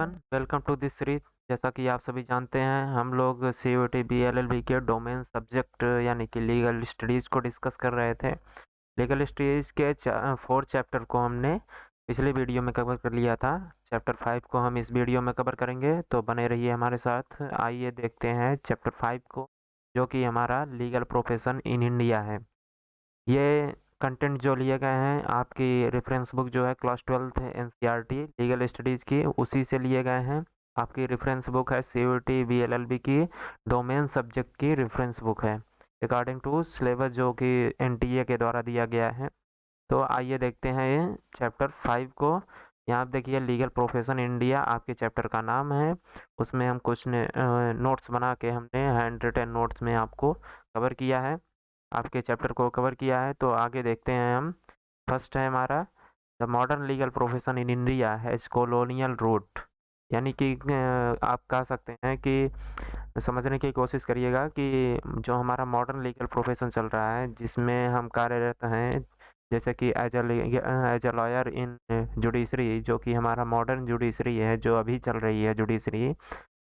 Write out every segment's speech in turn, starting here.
Everyone, welcome to this series. जैसा कि आप सभी जानते हैं, हम लोग सीयूईटी बीएलएलबी के डोमेन सब्जेक्ट यानी कि लीगल स्टडीज़ को डिस्कस कर रहे थे। लीगल स्टडीज़ के 4 चैप्टर को हमने पिछले वीडियो में कवर कर लिया था। चैप्टर 5 को हम इस वीडियो में कवर करेंगे, तो बने रहिए हमारे साथ। आइए देखते हैं चैप्टर 5 को, जो कि हमारा लीगल प्रोफेशन इन इंडिया है। ये कंटेंट जो लिए गए हैं, आपकी रेफरेंस बुक जो है class 12th NCERT legal studies की, उसी से लिए गए हैं। आपकी रेफरेंस बुक है सीयूईटी बीएलएलबी की डोमेन सब्जेक्ट की रेफरेंस बुक है, अकॉर्डिंग टू सिलेबस जो कि एनटीए के द्वारा दिया गया है। तो आइए देखते हैं ये चैप्टर 5 को। यहाँ आप देखिए, लीगल प्रोफेशन इंडिया आपके चैप्टर का नाम है। उसमें हम कुछ नोट्स बना के हमने हैंड रिटन नोट्स में आपको कवर किया है, आपके चैप्टर को कवर किया है। तो आगे देखते हैं हम। फर्स्ट है हमारा, the modern legal profession in India has colonial root. यानी कि आप कह सकते हैं कि समझने की कोशिश करिएगा कि जो हमारा मॉडर्न लीगल प्रोफेशन चल रहा है, जिसमें हम कार्यरत हैं, जैसे कि as a lawyer in judiciary, जो कि हमारा मॉडर्न जुडिशरी है, जो अभी चल रही है जुडिशरी,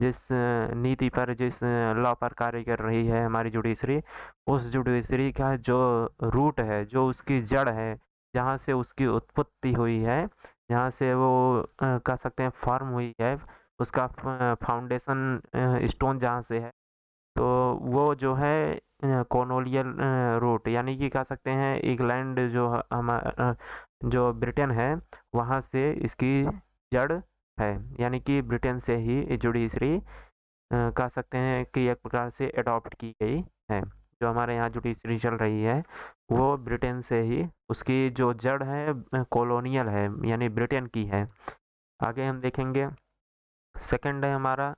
जिस नीति पर, जिस लॉ पर कार्य कर रही है हमारी जुडिशरी, उस जुडिशरी का जो रूट है, जो उसकी जड़ है, जहाँ से उसकी उत्पत्ति हुई है, जहाँ से वो कह सकते हैं फॉर्म हुई है, उसका फाउंडेशन स्टोन जहाँ से है, तो वो जो है कॉलोनियल रूट, यानी कि कह सकते हैं इंग्लैंड जो जो ब्रिटेन है, वहाँ से इसकी जड़ है। यानी कि ब्रिटेन से ही जुडिशरी कह सकते हैं कि एक प्रकार से अडॉप्ट की गई है। जो हमारे यहाँ जुडिशरी चल रही है, वो ब्रिटेन से ही, उसकी जो जड़ है कॉलोनियल है, यानी ब्रिटेन की है। आगे हम देखेंगे, सेकंड है हमारा,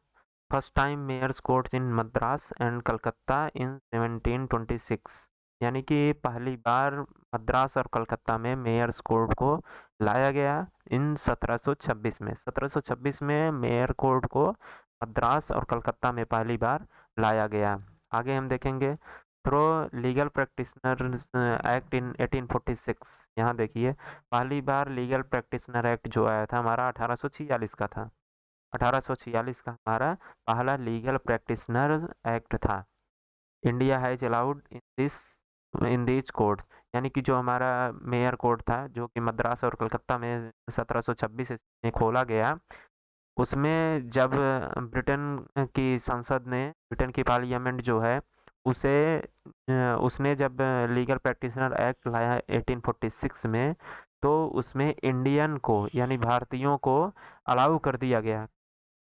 first time mayors courts in Madras and Calcutta in 1726। यानी कि पहली बार मद्रास और कलकत्ता में मेयर्स कोर्ट को लाया गया इन 1726 में। 1726 में मेयर कोर्ट को मद्रास और कलकत्ता में पहली बार लाया गया। आगे हम देखेंगे, through legal practitioners act in 1846। यहाँ देखिए, पहली बार लीगल प्रैक्टिशनर एक्ट जो आया था हमारा 1846 का था। 1846 का हमारा पहला लीगल प्रैक्टिशनर एक्ट था। India has allowed in this court, यानी कि जो हमारा मेयर कोर्ट था, जो कि मद्रास और कलकत्ता में 1726 में खोला गया, उसमें जब ब्रिटेन की संसद ने, ब्रिटेन की पार्लियामेंट जो है, उसे उसने जब लीगल प्रैक्टिशनर एक्ट लाया 1846 में, तो उसमें इंडियन को, यानी भारतीयों को अलाउ कर दिया गया।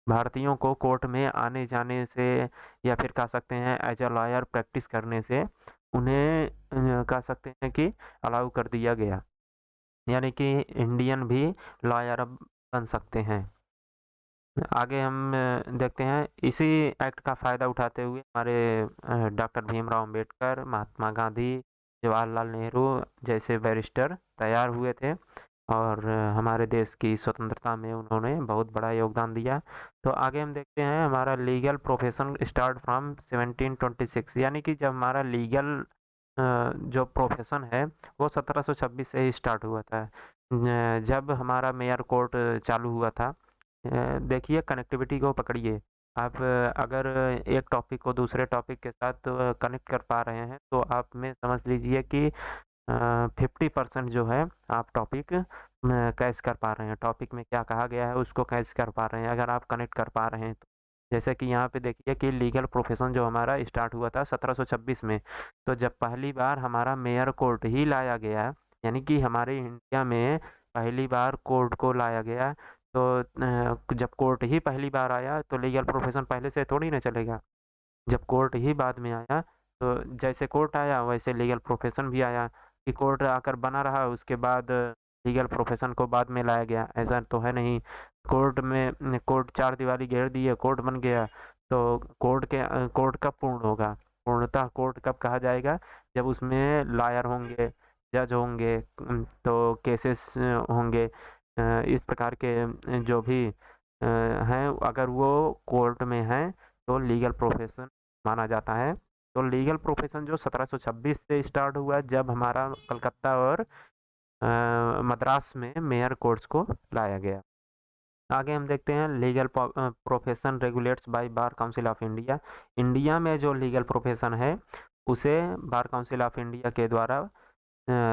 भारतीयों को कोर्ट में आने जाने से, या फिर कह सकते हैं एज अ लॉयर प्रैक्टिस करने से, उन्हें कह सकते हैं कि अलाउ कर दिया गया। यानी कि इंडियन भी लॉयर अब बन सकते हैं। आगे हम देखते हैं, इसी एक्ट का फ़ायदा उठाते हुए हमारे डॉक्टर भीमराव अंबेडकर, महात्मा गांधी, जवाहरलाल नेहरू जैसे बैरिस्टर तैयार हुए थे, और हमारे देश की स्वतंत्रता में उन्होंने बहुत बड़ा योगदान दिया। तो आगे हम देखते हैं, हमारा लीगल प्रोफेशन स्टार्ट फ्रॉम 1726। यानी कि जब हमारा लीगल जो प्रोफेशन है, वो 1726 से ही स्टार्ट हुआ था। जब हमारा मेयर कोर्ट चालू हुआ था, देखिए कनेक्टिविटी को पकड़िए आप। अगर एक टॉपिक को दूसरे टॉपिक के साथ कनेक्ट कर पा रहे हैं, तो आप में समझ लीजिए कि 50% जो है आप टॉपिक कैच कर पा रहे हैं। टॉपिक में क्या कहा गया है उसको कैच कर पा रहे हैं, अगर आप कनेक्ट कर पा रहे हैं तो। जैसे कि यहाँ पे देखिए कि लीगल प्रोफेशन जो हमारा स्टार्ट हुआ था 1726 में, तो जब पहली बार हमारा मेयर कोर्ट ही लाया गया, यानी कि हमारे इंडिया में पहली बार कोर्ट को लाया गया, तो जब कोर्ट ही पहली बार आया, तो लीगल प्रोफेशन पहले से थोड़ी ना चलेगा। जब कोर्ट ही बाद में आया, तो जैसे कोर्ट आया वैसे लीगल प्रोफेशन भी आया। कि कोर्ट आकर बना रहा, उसके बाद लीगल प्रोफेशन को बाद में लाया गया, ऐसा तो है नहीं। कोर्ट चार दीवारी घेर दी है, कोर्ट बन गया, तो कोर्ट कब पूर्ण होगा? पूर्णतः कोर्ट कब कहा जाएगा? जब उसमें लॉयर होंगे, जज होंगे, तो केसेस होंगे, इस प्रकार के जो भी हैं, अगर वो कोर्ट में हैं, तो लीगल प्रोफेशन माना जाता है। तो लीगल प्रोफेशन जो 1726 से स्टार्ट हुआ, जब हमारा कलकत्ता और मद्रास में मेयर कोर्ट्स को लाया गया। आगे हम देखते हैं legal profession regulates by bar council of India. India में जो लीगल प्रोफेशन है उसे बार काउंसिल ऑफ इंडिया के द्वारा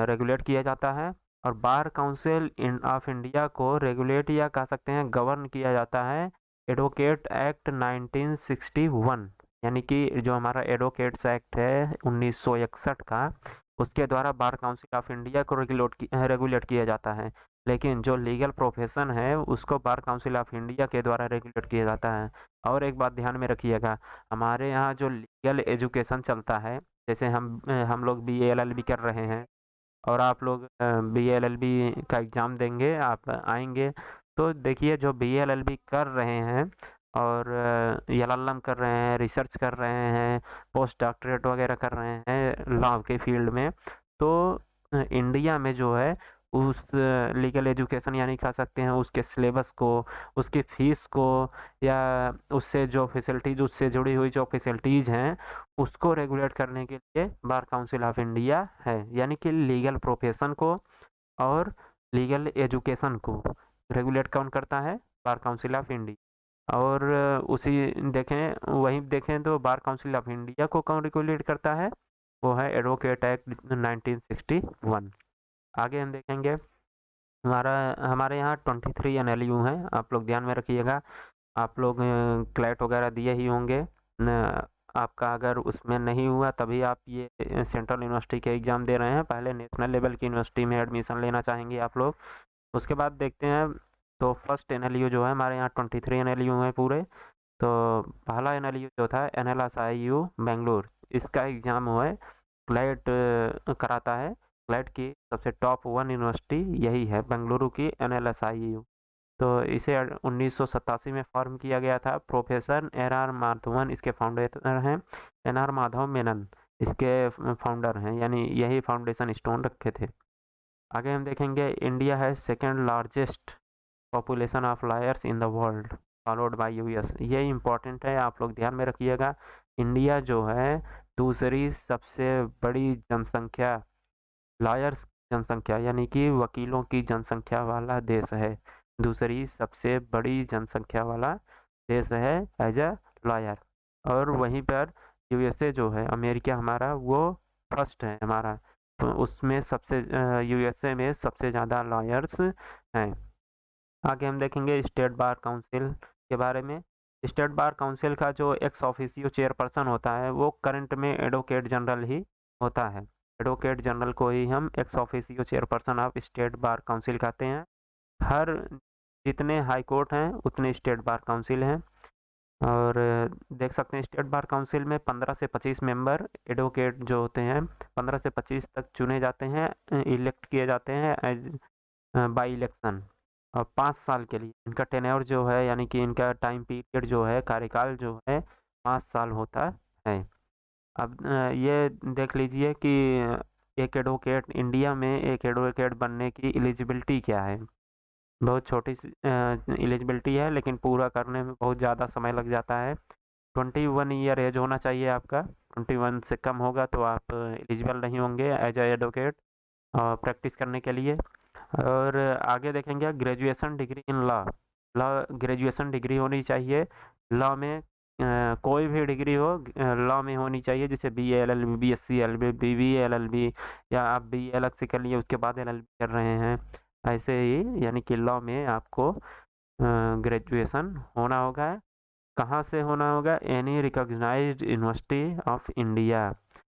रेगुलेट किया जाता है। और बार काउंसिल ऑफ इंडिया को रेगुलेट या कह सकते हैं गवर्न किया जाता है एडवोकेट एक्ट 1961, यानी कि जो हमारा एडवोकेट्स एक्ट है 1961 का, उसके द्वारा बार काउंसिल ऑफ इंडिया को रेगुलेट किया जाता है। लेकिन जो लीगल प्रोफेशन है उसको बार काउंसिल ऑफ इंडिया के द्वारा रेगुलेट किया जाता है। और एक बात ध्यान में रखिएगा, हमारे यहाँ जो लीगल एजुकेशन चलता है, जैसे हम लोग बी एल एल बी कर रहे हैं और आप लोग बी एल एल बी का एग्ज़ाम देंगे, आप आएंगे तो देखिए जो बी एल एल बी कर रहे हैं और एलएलएम कर रहे हैं, रिसर्च कर रहे हैं, पोस्ट डॉक्टरेट वगैरह कर रहे हैं लॉ के फील्ड में, तो इंडिया में जो है उस लीगल एजुकेशन यानी कह सकते हैं उसके सिलेबस को, उसकी फीस को, या उससे जो फैसिलिटीज उससे जुड़ी हुई जो फैसिलिटीज हैं उसको रेगुलेट करने के लिए बार काउंसिल ऑफ इंडिया है। यानी कि लीगल प्रोफेशन को और लीगल एजुकेशन को रेगुलेट कौन करता है? बार काउंसिल ऑफ इंडिया। और उसी देखें वहीं देखें तो बार काउंसिल ऑफ इंडिया को कौन रेगुलेट करता है? वो है एडवोकेट एक्ट 1961। आगे हम देखेंगे हमारा हमारे यहाँ 23 एनएलयू हैं, आप लोग ध्यान में रखिएगा। आप लोग क्लैट वगैरह दिए ही होंगे आपका अगर उसमें नहीं हुआ तभी आप ये सेंट्रल यूनिवर्सिटी के एग्ज़ाम दे रहे हैं, पहले नेशनल लेवल की यूनिवर्सिटी में एडमिशन लेना चाहेंगे आप लोग। उसके बाद देखते हैं तो फर्स्ट एनएलयू जो है हमारे यहाँ 23 एनएलयू हैं पूरे। तो पहला एनएलयू जो था NLSIU बेंगलुरु, इसका एग्ज़ाम हुआ है क्लैट कराता है। क्लैट की सबसे टॉप 1 यूनिवर्सिटी यही है बेंगलुरु की NLSIU। तो इसे 1987 में फॉर्म किया गया था। प्रोफेसर एन आर माधवन इसके फाउंडर हैं, NR माधव मेनन इसके फाउंडर हैं, यानी यही फाउंडेशन स्टोन रखे थे। आगे हम देखेंगे इंडिया है second largest population of lawyers in the world followed by US. ये इंपॉर्टेंट है, आप लोग ध्यान में रखिएगा। इंडिया जो है दूसरी सबसे बड़ी जनसंख्या, लॉयर्स जनसंख्या यानी कि वकीलों की जनसंख्या वाला देश है, दूसरी सबसे बड़ी जनसंख्या वाला देश है एज अ लॉयर। और वहीं पर यूएसए जो है अमेरिका हमारा, वो फर्स्ट है हमारा, तो उसमें सबसे यूएसए में सबसे ज़्यादा लॉयर्स हैं। आगे हम देखेंगे स्टेट बार काउंसिल के बारे में। स्टेट बार काउंसिल का जो एक्स ऑफिसियो चेयरपर्सन होता है वो करंट में एडवोकेट जनरल ही होता है। एडवोकेट जनरल को ही हम ex officio chairperson of state bar council कहते हैं। हर जितने हाई कोर्ट हैं उतने स्टेट बार काउंसिल हैं। और देख सकते हैं स्टेट बार काउंसिल में 15 से 25 मेंबर एडवोकेट जो होते हैं 15 से 25 तक चुने जाते हैं, इलेक्ट किए जाते हैं एज बाई इलेक्शन। और 5 साल के लिए इनका टेन्योर जो है, यानी कि इनका टाइम पीरियड जो है, कार्यकाल जो है 5 साल होता है। अब ये देख लीजिए कि एक एडवोकेट इंडिया में एक एडवोकेट बनने की एलिजिबिलिटी क्या है। बहुत छोटी सी एलिजिबिलिटी है, लेकिन पूरा करने में बहुत ज़्यादा समय लग जाता है। 21 ईयर एज होना चाहिए आपका, 21 से कम होगा तो आप एलिजिबल नहीं होंगे एज ए एडवोकेट प्रैक्टिस करने के लिए। और आगे देखेंगे graduation degree in law. Law graduation degree होनी चाहिए लॉ में, कोई भी डिग्री हो लॉ में होनी चाहिए, जैसे BA LLB BSc LLB BB LLB, या आप BE अलग से कर लिए उसके बाद LLB कर रहे हैं, ऐसे ही यानी कि लॉ में आपको ग्रेजुएशन होना होगा। कहाँ से होना होगा? Any recognised university of India,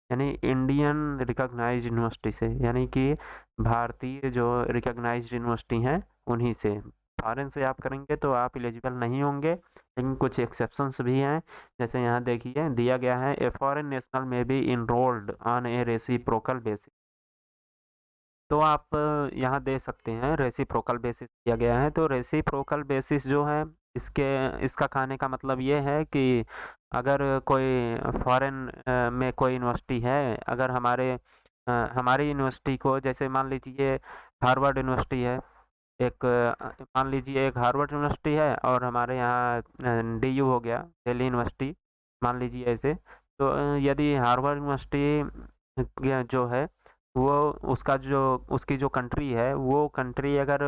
यानी इंडियन रिकॉग्नाइज्ड यूनिवर्सिटी से, यानी कि भारतीय जो रिकॉग्नाइज्ड यूनिवर्सिटी हैं उन्हीं से। फॉरेन से आप करेंगे तो आप एलिजिबल नहीं होंगे, लेकिन कुछ एक्सेप्शंस भी हैं। जैसे यहाँ देखिए दिया गया है ए फॉरेन नेशनल में B enrolled on A reciprocal basis. तो आप यहाँ दे सकते हैं, रेसिप्रोकल बेसिस दिया गया है। तो रेसिप्रोकल बेसिस जो है इसके इसका कहने का मतलब ये है कि अगर कोई फॉरेन में कोई यूनिवर्सिटी है, अगर हमारी यूनिवर्सिटी को, जैसे मान लीजिए हार्वर्ड यूनिवर्सिटी है, एक मान लीजिए एक हार्वर्ड यूनिवर्सिटी है और हमारे यहाँ DU हो गया, दिल्ली यूनिवर्सिटी, मान लीजिए ऐसे। तो यदि हार्वर्ड यूनिवर्सिटी जो है वो उसका जो उसकी जो कंट्री है वो कंट्री अगर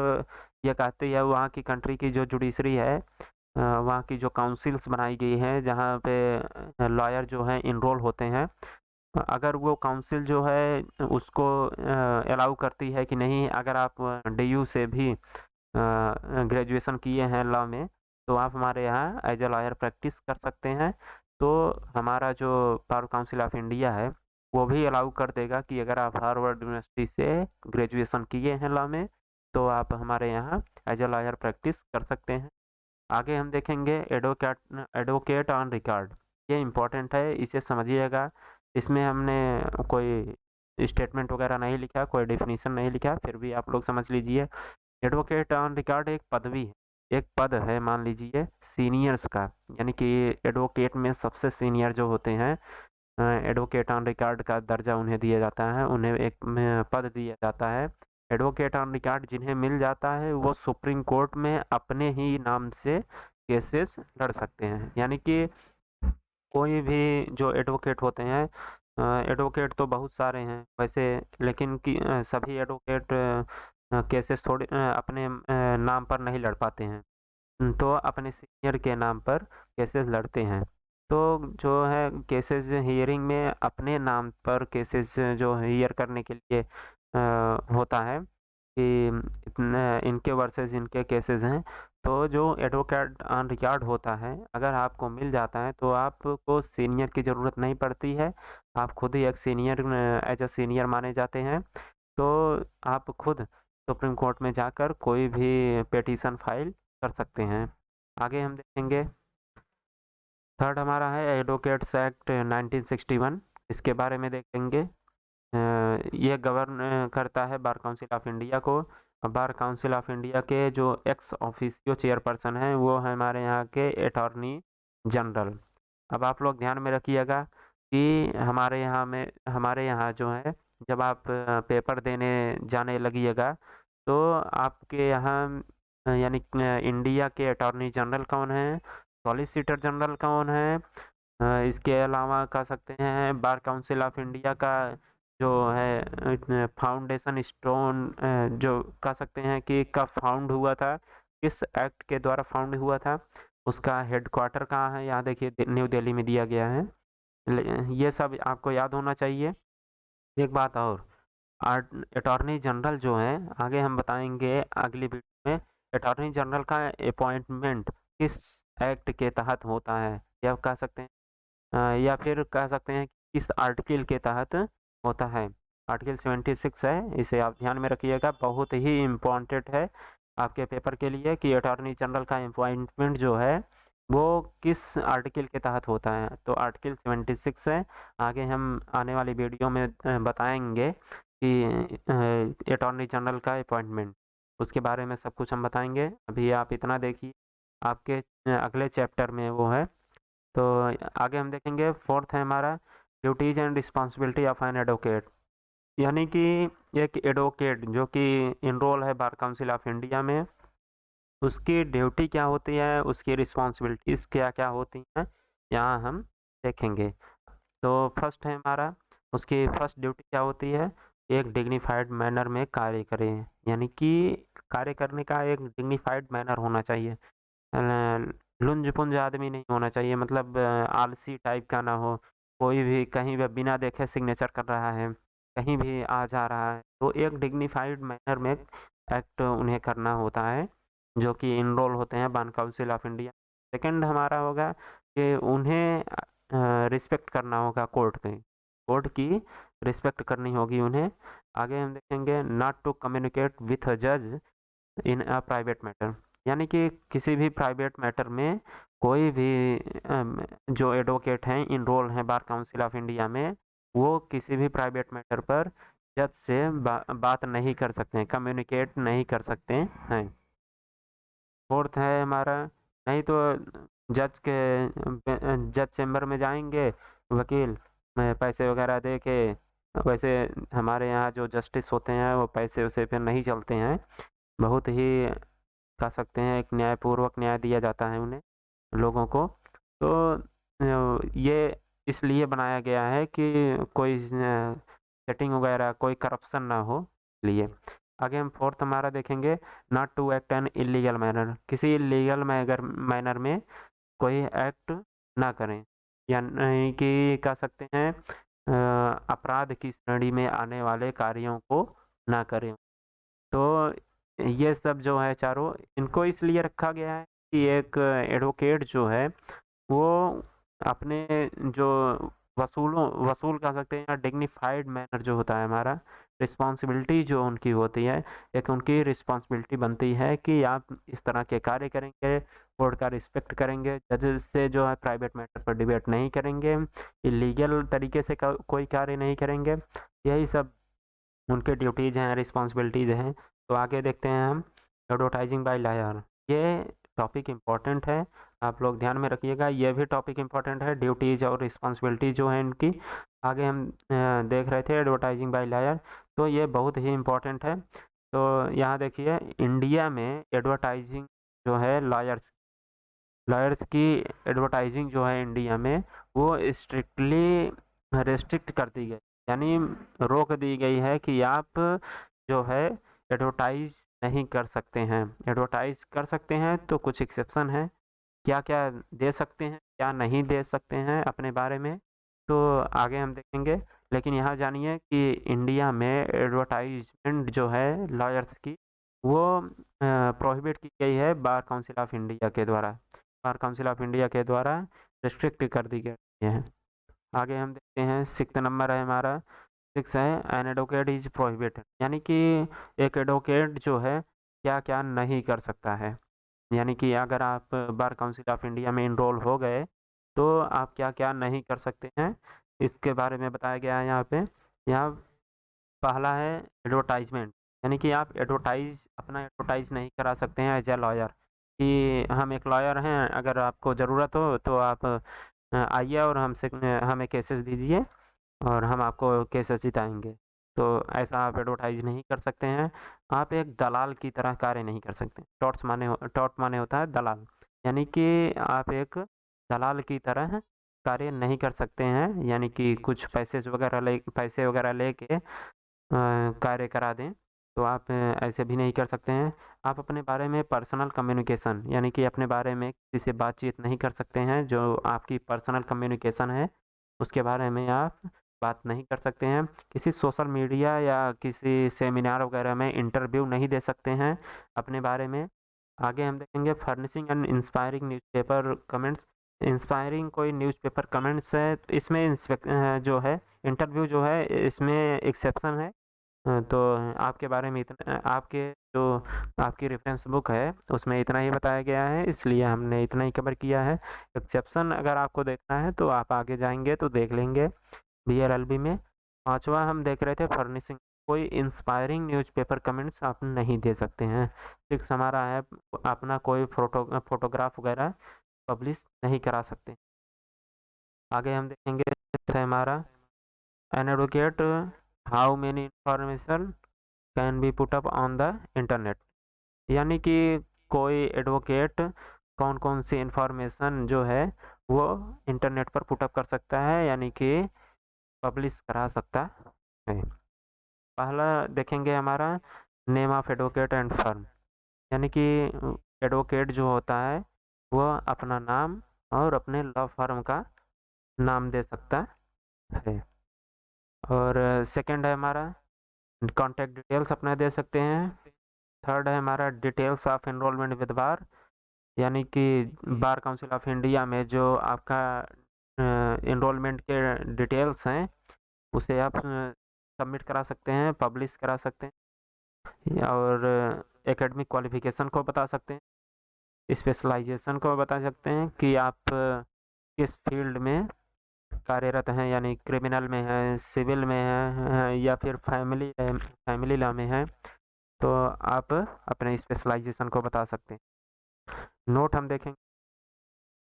ये कहती है वहाँ की कंट्री की जो जुडिशरी है, वहाँ की जो काउंसिल्स बनाई गई है जहाँ पे लॉयर जो हैं इनरोल होते हैं, अगर वो काउंसिल जो है उसको अलाउ करती है कि नहीं, अगर आप डीयू से भी ग्रेजुएशन किए हैं लॉ में, तो आप हमारे यहाँ एज ए लॉयर प्रैक्टिस कर सकते हैं। तो हमारा जो बार काउंसिल ऑफ इंडिया है वो भी अलाउ कर देगा कि अगर आप हार्वर्ड यूनिवर्सिटी से ग्रेजुएशन किए हैं लॉ में, तो आप हमारे यहाँ एज ए लॉयर प्रैक्टिस कर सकते हैं। आगे हम देखेंगे एडवोकेट एडवोकेट ऑन रिकॉर्ड। ये इम्पोर्टेंट है, इसे समझिएगा। इसमें हमने कोई स्टेटमेंट वगैरह नहीं लिखा, कोई डेफिनेशन नहीं लिखा, फिर भी आप लोग समझ लीजिए। एडवोकेट ऑन रिकॉर्ड एक पदवी है, एक पद है, मान लीजिए सीनियर्स का, यानी कि एडवोकेट में सबसे सीनियर जो होते हैं, एडवोकेट ऑन रिकॉर्ड का दर्जा उन्हें दिया जाता है, उन्हें एक पद दिया जाता है। एडवोकेट ऑन रिकॉर्ड जिन्हें मिल जाता है वो सुप्रीम कोर्ट में अपने ही नाम से केसेस लड़ सकते हैं। यानी कि कोई भी जो एडवोकेट होते हैं, एडवोकेट तो बहुत सारे हैं वैसे, लेकिन कि सभी एडवोकेट केसेस थोड़े अपने नाम पर नहीं लड़ पाते हैं, तो अपने सीनियर के नाम पर केसेस लड़ते हैं। तो जो है केसेस हियरिंग में अपने नाम पर केसेस जो हियर करने के लिए होता है कि इनके वर्सेस इनके केसेस हैं। तो जो एडवोकेट ऑन रिकॉर्ड होता है, अगर आपको मिल जाता है तो आपको सीनियर की ज़रूरत नहीं पड़ती है, आप खुद ही एक सीनियर एज अ सीनियर माने जाते हैं। तो आप खुद सुप्रीम कोर्ट में जाकर कोई भी पिटीशन फाइल कर सकते हैं। आगे हम देखेंगे, थर्ड हमारा है एडवोकेट्स एक्ट 1961। इसके बारे में देखेंगे। ये गवर्न करता है बार काउंसिल ऑफ इंडिया को। बार काउंसिल ऑफ इंडिया के जो एक्स ऑफिशियो चेयरपर्सन हैं वो है हमारे यहाँ के अटॉर्नी जनरल। अब आप लोग ध्यान में रखिएगा कि हमारे यहाँ जो है, जब आप पेपर देने जाने लगिएगा तो आपके यहाँ यानी इंडिया के अटॉर्नी जनरल कौन है, सॉलिसिटर जनरल कौन है, इसके अलावा कह सकते हैं बार काउंसिल ऑफ इंडिया का जो है फाउंडेशन स्टोन, जो कह सकते हैं कि कब फाउंड हुआ था, किस एक्ट के द्वारा फाउंड हुआ था, उसका हेडक्वार्टर कहाँ है, यहाँ देखिए न्यू दिल्ली में दिया गया है। ये सब आपको याद होना चाहिए। एक बात और, अटॉर्नी जनरल जो है, आगे हम बताएंगे अगली वीडियो में, अटॉर्नी जनरल का अपॉइंटमेंट किस एक्ट के तहत होता है, या कह सकते हैं या फिर कह सकते हैं कि किस आर्टिकल के तहत होता है। आर्टिकल 76 है, इसे आप ध्यान में रखिएगा, बहुत ही इम्पोर्टेंट है आपके पेपर के लिए कि अटॉर्नी जनरल का अपॉइंटमेंट जो है वो किस आर्टिकल के तहत होता है। तो आर्टिकल 76 है। आगे हम आने वाली वीडियो में बताएंगे कि अटॉर्नी जनरल का अपॉइंटमेंट, उसके बारे में सब कुछ हम बताएंगे। अभी आप इतना देखिए, आपके अगले चैप्टर में वो है। तो आगे हम देखेंगे, फोर्थ है हमारा duties and responsibility of an advocate. यानी कि एक एडवोकेट जो कि इनरोल है बार काउंसिल ऑफ इंडिया में, उसकी ड्यूटी क्या होती है, उसकी रिस्पॉन्सिबिलिटीज़ क्या क्या होती हैं, यहाँ हम देखेंगे। तो फर्स्ट है हमारा, उसकी फर्स्ट ड्यूटी क्या होती है, एक डिग्निफाइड मैनर में कार्य करें। यानी कि कार्य करने का एक डिग्निफाइड मैनर होना चाहिए, लुंज पुंज आदमी नहीं होना चाहिए, मतलब आलसी टाइप का ना हो, कोई भी कहीं भी बिना देखे सिग्नेचर कर रहा है, कहीं भी आ जा रहा है। तो एक डिग्निफाइड मैनर में एक्ट उन्हें करना होता है जो कि इनरोल होते हैं बार काउंसिल ऑफ इंडिया। सेकंड हमारा होगा कि उन्हें रिस्पेक्ट करना होगा कोर्ट की रिस्पेक्ट करनी होगी उन्हें। आगे हम देखेंगे, not to communicate with a जज इन अ प्राइवेट मैटर। यानी कि किसी भी प्राइवेट मैटर में कोई भी जो एडवोकेट हैं इनरोल हैं बार काउंसिल ऑफ इंडिया में, वो किसी भी प्राइवेट मैटर पर जज से बात नहीं कर सकते हैं, कम्युनिकेट नहीं कर सकते हैं। फोर्थ है हमारा, नहीं तो जज चैम्बर में जाएंगे वकील में पैसे वगैरह दे के, वैसे हमारे यहाँ जो जस्टिस होते हैं वो पैसे उसे पे नहीं चलते हैं, बहुत ही कह सकते हैं एक न्यायपूर्वक न्याय दिया जाता है उन्हें, लोगों को। तो ये इसलिए बनाया गया है कि कोई सेटिंग वगैरह कोई करप्शन ना हो, इसलिए। आगे हम फोर्थ हमारा देखेंगे, not to act an illegal manner, किसी इलीगल मैनर में कोई एक्ट ना करें, या नहीं कि कह सकते हैं अपराध की श्रेणी में आने वाले कार्यों को ना करें। तो ये सब जो है चारों, इनको इसलिए रखा गया है कि एक एडवोकेट जो है वो अपने जो वसूल कह सकते हैं, या डिग्निफाइड मैनर जो होता है हमारा, रिस्पॉन्सिबिलिटी जो उनकी होती है, एक उनकी रिस्पॉन्सिबिलिटी बनती है कि आप इस तरह के कार्य करेंगे, कोर्ट का रिस्पेक्ट करेंगे, जजेस से जो है प्राइवेट मैटर पर डिबेट नहीं करेंगे, इलीगल तरीके से कोई कार्य नहीं करेंगे। यही सब उनके ड्यूटीज़ हैं, रिस्पॉन्सिबिलिटीज़ हैं। तो आगे देखते हैं हम, एडवर्टाइजिंग बाय लायर। ये टॉपिक इम्पोर्टेंट है, आप लोग ध्यान में रखिएगा, ये भी टॉपिक इम्पोर्टेंट है, ड्यूटीज़ और रिस्पॉन्सिबिलिटी जो है इनकी। आगे हम देख रहे थे एडवर्टाइजिंग बाय लायर, तो ये बहुत ही इम्पोर्टेंट है। तो यहाँ देखिए, इंडिया में एडवर्टाइजिंग जो है लॉयर्स लॉयर्स की एडवर्टाइजिंग जो है इंडिया में, वो स्ट्रिक्टली रेस्ट्रिक्ट कर दी गई, यानी रोक दी गई है कि आप जो है एडवर्टाइज नहीं कर सकते हैं। एडवर्टाइज कर सकते हैं तो कुछ एक्सेप्शन है, क्या क्या दे सकते हैं, क्या नहीं दे सकते हैं अपने बारे में, तो आगे हम देखेंगे। लेकिन यहाँ जानिए कि इंडिया में एडवर्टाइजमेंट जो है लॉयर्स की, वो प्रोहिबिट की गई है बार काउंसिल ऑफ इंडिया के द्वारा, बार काउंसिल ऑफ इंडिया के द्वारा रिस्ट्रिक्ट कर दी गई है। आगे हम देखते हैं, सिक्स नंबर है हमारा, सिक्स है, एन एडवोकेट इज प्रोहिबिटेड, यानी कि एक एडवोकेट जो है क्या क्या नहीं कर सकता है, यानी कि अगर आप बार काउंसिल ऑफ इंडिया में इनरोल हो गए तो आप क्या क्या नहीं कर सकते हैं, इसके बारे में बताया गया है यहाँ पे। यहाँ पहला है एडवर्टाइजमेंट, यानी कि आप अपना एडवर्टाइज नहीं करा सकते हैं एज ए लॉयर, कि हम एक लॉयर हैं, अगर आपको ज़रूरत हो तो आप आइए और हमें केसेस दीजिए और हम आपको केसेस जिताएंगे। तो ऐसा आप एडवर्टाइज नहीं कर सकते हैं। आप एक दलाल की तरह कार्य नहीं कर सकते। टॉट माने होता है दलाल, यानी कि आप एक दलाल की तरह कार्य नहीं कर सकते हैं, यानी कि कुछ पैसे वगैरह लेके कार्य करा दें, तो आप ऐसे भी नहीं कर सकते हैं। आप अपने बारे में पर्सनल कम्युनिकेशन, यानी कि अपने बारे में किसी से बातचीत नहीं कर सकते हैं, जो आपकी पर्सनल कम्युनिकेशन है उसके बारे में आप बात नहीं कर सकते हैं। किसी सोशल मीडिया या किसी सेमिनार वगैरह में इंटरव्यू नहीं दे सकते हैं अपने बारे में। आगे हम देखेंगे, furnishing and inspiring newspaper comments. Inspiring कोई न्यूज़पेपर कमेंट्स है, तो इसमें जो है इंटरव्यू जो है इसमें एक्सेप्शन है। तो आपके बारे में इतना, जो आपकी रेफरेंस बुक है उसमें इतना ही बताया गया है, इसलिए हमने इतना ही कवर किया है। एक्सेप्शन अगर आपको देखना है तो आप आगे जाएंगे तो देख लेंगे बीआरएलबी में। पांचवा हम देख रहे थे फर्निशिंग, कोई इंस्पायरिंग न्यूज़पेपर कमेंट्स आप नहीं दे सकते हैं। सिक्स हमारा है, अपना कोई फोटोग्राफ वगैरह पब्लिश नहीं करा सकते। आगे हम देखेंगे हमारा, an advocate how many information can be put up on the internet, यानी कि कोई एडवोकेट कौन कौन सी इंफॉर्मेशन जो है वो इंटरनेट पर पुटअप कर सकता है, यानी कि पब्लिश करा सकता है। पहला देखेंगे हमारा, name of advocate and firm, यानी कि एडवोकेट जो होता है वह अपना नाम और अपने लॉ फर्म का नाम दे सकता है। और सेकंड है हमारा, कॉन्टैक्ट डिटेल्स अपना दे सकते हैं। थर्ड है हमारा, डिटेल्स ऑफ एनरोलमेंट विद बार, यानी कि बार काउंसिल ऑफ इंडिया में जो आपका एनरोलमेंट के डिटेल्स हैं उसे आप सबमिट करा सकते हैं, पब्लिश करा सकते हैं। और एकेडमिक क्वालिफिकेशन को बता सकते हैं, स्पेशलाइजेशन को बता सकते हैं कि आप किस फील्ड में कार्यरत हैं, यानी क्रिमिनल में है, सिविल में है, या फिर फैमिली लॉ में है, तो आप अपने स्पेशलाइजेशन को बता सकते हैं। नोट हम देखेंगे,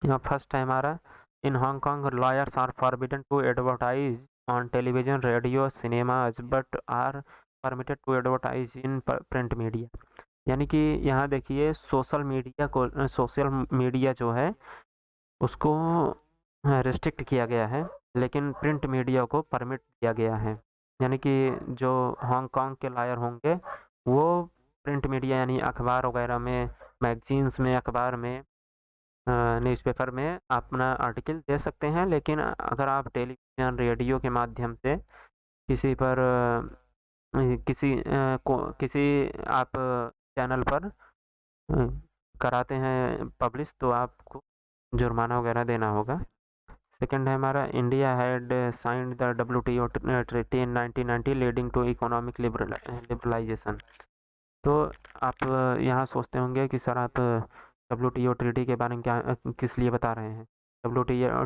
यहाँ फर्स्ट है हमारा, in Hong Kong lawyers are forbidden to advertise on television radio cinemas but are permitted to advertise in print media, यानी कि यहाँ देखिए सोशल मीडिया जो है उसको रिस्ट्रिक्ट किया गया है, लेकिन प्रिंट मीडिया को परमिट किया गया है, यानी कि जो हांगकांग के लॉयर होंगे वो प्रिंट मीडिया यानी अखबार वगैरह में, मैगजीन्स में, अखबार में, न्यूज़पेपर में अपना आर्टिकल दे सकते हैं। लेकिन अगर आप टेलीविज़न, रेडियो के माध्यम से किसी पर किसी आप चैनल पर कराते हैं पब्लिश, तो आपको जुर्माना वगैरह देना होगा। सेकंड है हमारा, India had signed the WTO treaty in 1990 leading to economic liberalisation. तो आप यहाँ सोचते होंगे कि सर आप WTO ट्रीटी के बारे में क्या किस लिए बता रहे हैं। WTO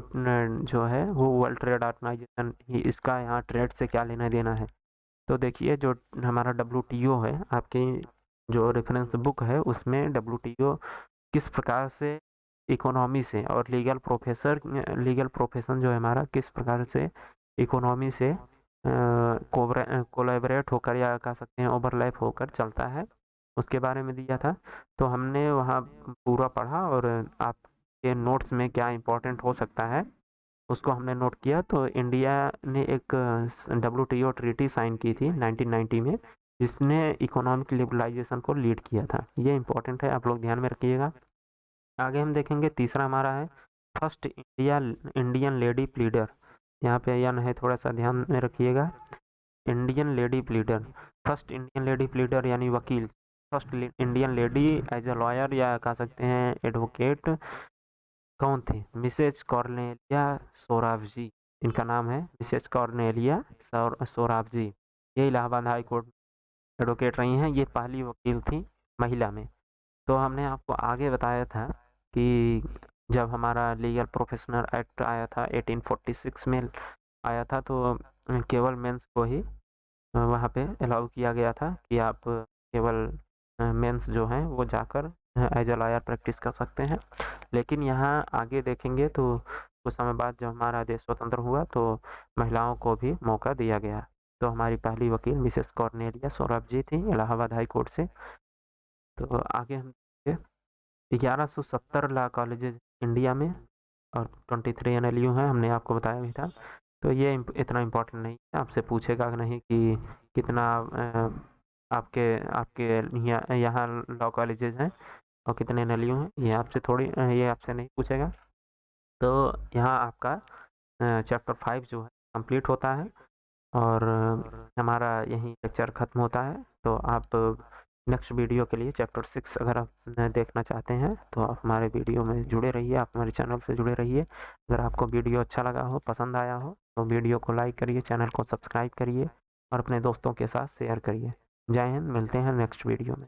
जो है वो वर्ल्ड ट्रेड ऑर्गेनाइजेशन ही, इसका यहाँ ट्रेड से क्या लेना देना है। तो देखिए जो हमारा WTO है, आपकी जो रेफरेंस बुक है उसमें WTO किस प्रकार से इकोनॉमी से और लीगल प्रोफेशन जो है हमारा, किस प्रकार से इकोनॉमी से कोलैबोरेट होकर या कह सकते हैं ओवरलैप होकर चलता है, उसके बारे में दिया था। तो हमने वहाँ पूरा पढ़ा और आपके नोट्स में क्या इम्पोर्टेंट हो सकता है उसको हमने नोट किया। तो इंडिया ने एक WTO ट्रीटी साइन की थी 1990 में, जिसने इकोनॉमिक लिबरलाइजेशन को लीड किया था। ये इम्पोर्टेंट है, आप लोग ध्यान में रखिएगा। आगे हम देखेंगे, तीसरा हमारा है फर्स्ट इंडियन लेडी प्लीडर। यहाँ पे यन है, थोड़ा सा ध्यान में रखिएगा। Indian lady pleader, first Indian lady pleader यानी वकील, first Indian lady as a lawyer या कह सकते हैं एडवोकेट, कौन थे? मिसेज कॉर्नेलिया सोराबजी, इनका नाम है मिसेज कॉर्नेलिया सोराबजी। ये इलाहाबाद हाई कोर्ट एडवोकेट रही हैं, ये पहली वकील थी महिला में। तो हमने आपको आगे बताया था कि जब हमारा लीगल प्रोफेशनल एक्ट आया था 1846 में आया था, तो केवल मेंस को ही वहाँ पे अलाउ किया गया था कि आप केवल मेंस जो हैं वो जाकर एज अ लॉयर प्रैक्टिस कर सकते हैं। लेकिन यहाँ आगे देखेंगे तो कुछ समय बाद जब हमारा देश स्वतंत्र हुआ तो महिलाओं को भी मौका दिया गया। तो हमारी पहली वकील मिसेस कॉर्नेलिया सोराबजी थी इलाहाबाद हाई कोर्ट से। तो आगे हम 1170 लॉ कॉलेजेस इंडिया में और 23 NLU हैं, हमने आपको बताया भी था। तो ये इतना इम्पोर्टेंट नहीं है, आपसे पूछेगा नहीं कि कितना आपके आपके यहाँ लॉ कॉलेजेस हैं और कितने NLU हैं, ये आपसे नहीं पूछेगा। तो यहाँ आपका चैप्टर 5 जो है कंप्लीट होता है और हमारा यहीं लेक्चर ख़त्म होता है। तो आप नेक्स्ट वीडियो के लिए चैप्टर 6 अगर आप देखना चाहते हैं तो आप हमारे वीडियो में जुड़े रहिए, आप हमारे चैनल से जुड़े रहिए। अगर आपको वीडियो अच्छा लगा हो, पसंद आया हो, तो वीडियो को लाइक करिए, चैनल को सब्सक्राइब करिए और अपने दोस्तों के साथ शेयर करिए। जय हिंद, मिलते हैं नेक्स्ट वीडियो में।